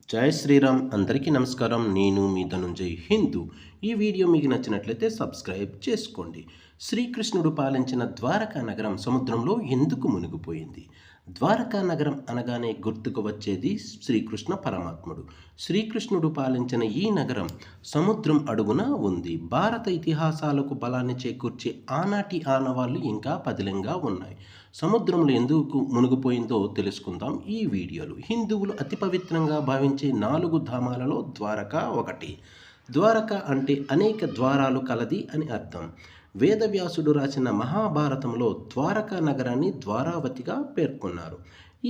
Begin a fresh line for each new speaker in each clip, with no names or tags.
జై శ్రీరామ్ అందరికీ నమస్కారం. నేను మీ ధనుంజయ్ హిందూ. ఈ వీడియో మీకు నచ్చినట్లయితే సబ్స్క్రైబ్ చేసుకోండి. శ్రీకృష్ణుడు పాలించిన ద్వారకా నగరం సముద్రంలో ఎందుకు మునిగిపోయింది? ద్వారకా నగరం అనగానే గుర్తుకు వచ్చేది శ్రీకృష్ణ పరమాత్ముడు. శ్రీకృష్ణుడు పాలించిన ఈ నగరం సముద్రం అడుగున ఉంది. భారత ఇతిహాసాలకు బలాన్ని చేకూర్చే ఆనాటి ఆనవాళ్లు ఇంకా పదిలంగా ఉన్నాయి. సముద్రంలో ఎందుకు మునిగిపోయిందో తెలుసుకుందాం ఈ వీడియోలో. హిందువులు అతి పవిత్రంగా భావించే 4 ధామాలలో ద్వారకా ఒకటి. ద్వారక అంటే అనేక ద్వారాలు కలది అని అర్థం. వేదవ్యాసుడు రాసిన మహాభారతంలో ద్వారకా నగరాన్ని ద్వారావతిగా పేర్కొన్నారు.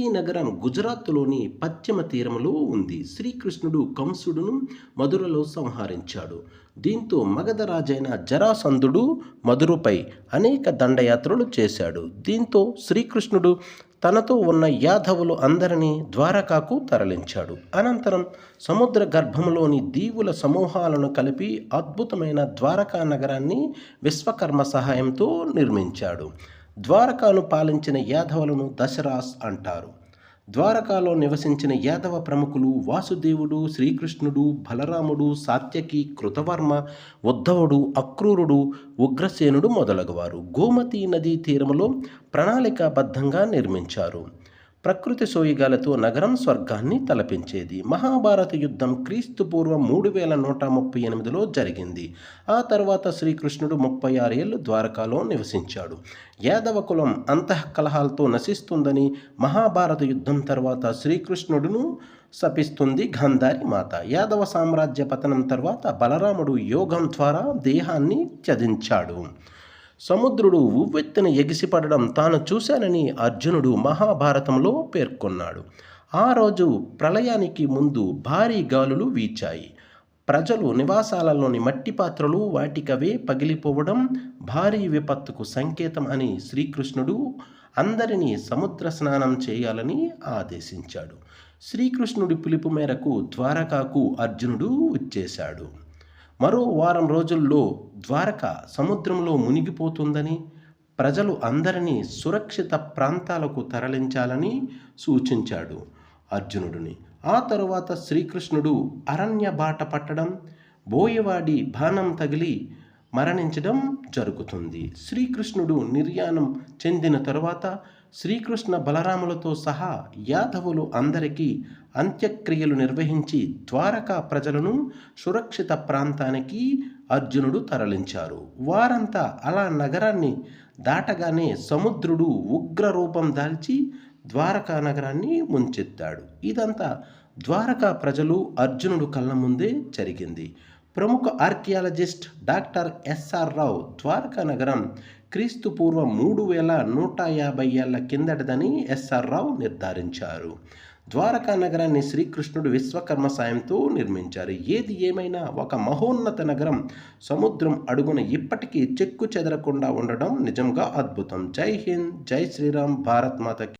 ఈ నగరం గుజరాత్లోని పశ్చిమ తీరంలో ఉంది. శ్రీకృష్ణుడు కంసుడును మధురలో సంహరించాడు. దీంతో మగధ రాజైన జరాసంధుడు మధురపై అనేక దండయాత్రలు చేశాడు. దీంతో శ్రీకృష్ణుడు తనతో ఉన్న యాదవులు అందరినీ ద్వారకాకు తరలించాడు. అనంతరం సముద్ర గర్భంలోని దీవుల సమూహాలను కలిపి అద్భుతమైన ద్వారకా నగరాన్ని విశ్వకర్మ సహాయంతో నిర్మించాడు. ద్వారకాను పాలించిన యాదవులను దశరాస్ అంటారు. ద్వారకాలో నివసించిన యాదవ ప్రముఖులు వాసుదేవుడు, శ్రీకృష్ణుడు, బలరాముడు, సాత్యకి, కృతవర్మ, ఉద్ధవుడు, అక్రూరుడు, ఉగ్రసేనుడు మొదలగువారు గోమతీ నదీ తీరములో ప్రణాళికాబద్ధంగా నిర్మించారు. ప్రకృతి సోయిగాలతో నగరం స్వర్గాన్ని తలపించేది. మహాభారత యుద్ధం క్రీస్తుపూర్వం 3138లో జరిగింది. ఆ తర్వాత శ్రీకృష్ణుడు 36 ఏళ్ళు ద్వారకాలో నివసించాడు. యాదవ కులం అంతఃకలహాలతో నశిస్తుందని మహాభారత యుద్ధం తర్వాత శ్రీకృష్ణుడును శపిస్తుంది గాంధారి మాత. యాదవ సామ్రాజ్య పతనం తర్వాత బలరాముడు యోగం ద్వారా దేహాన్ని త్యజించాడు. సముద్రుడు ఉవ్వెత్తున ఎగిసిపడడం తాను చూశానని అర్జునుడు మహాభారతంలో పేర్కొన్నాడు. ఆ రోజు ప్రళయానికి ముందు భారీ గాలులు వీచాయి. ప్రజలు నివాసాలలోని మట్టి పాత్రలు వాటికవే పగిలిపోవడం భారీ విపత్తుకు సంకేతం అని శ్రీకృష్ణుడు అందరినీ సముద్ర స్నానం చేయాలని ఆదేశించాడు. శ్రీకృష్ణుడి పిలుపు మేరకు ద్వారకాకు అర్జునుడు వచ్చేశాడు. మరో వారం రోజుల్లో ద్వారక సముద్రంలో మునిగిపోతుందని, ప్రజలు అందరినీ సురక్షిత ప్రాంతాలకు తరలించాలని సూచించాడు అర్జునుడిని. ఆ తరువాత శ్రీకృష్ణుడు అరణ్య బాట పట్టడం, బోయవాడి బాణం తగిలి మరణించడం జరుగుతుంది. శ్రీకృష్ణుడు నిర్యాణం చెందిన తరువాత శ్రీకృష్ణ బలరాములతో సహా యాదవులు అందరికీ అంత్యక్రియలు నిర్వహించి ద్వారకా ప్రజలను సురక్షిత ప్రాంతానికి అర్జునుడు తరలించారు. వారంతా అలా నగరాన్ని దాటగానే సముద్రుడు ఉగ్ర రూపం దాల్చి ద్వారకా నగరాన్ని ముంచెత్తాడు. ఇదంతా ద్వారకా ప్రజలు అర్జునుడు కళ్ళ ముందే జరిగింది. ప్రముఖ ఆర్కియాలజిస్ట్ డాక్టర్ ఎస్ఆర్ రావు ద్వారకా నగరం క్రీస్తుపూర్వం 3150 ఏళ్ల కిందటిదని ఎస్ఆర్ రావు నిర్ధారించారు. ద్వారకా నగరాన్ని శ్రీకృష్ణుడు విశ్వకర్మ సాయంతో నిర్మించారు. ఏది ఏమైనా ఒక మహోన్నత నగరం సముద్రం అడుగున ఇప్పటికీ చెక్కు చెదరకుండా ఉండడం నిజంగా అద్భుతం. జై హింద్, జై శ్రీరామ్, భారత్ మాతకి.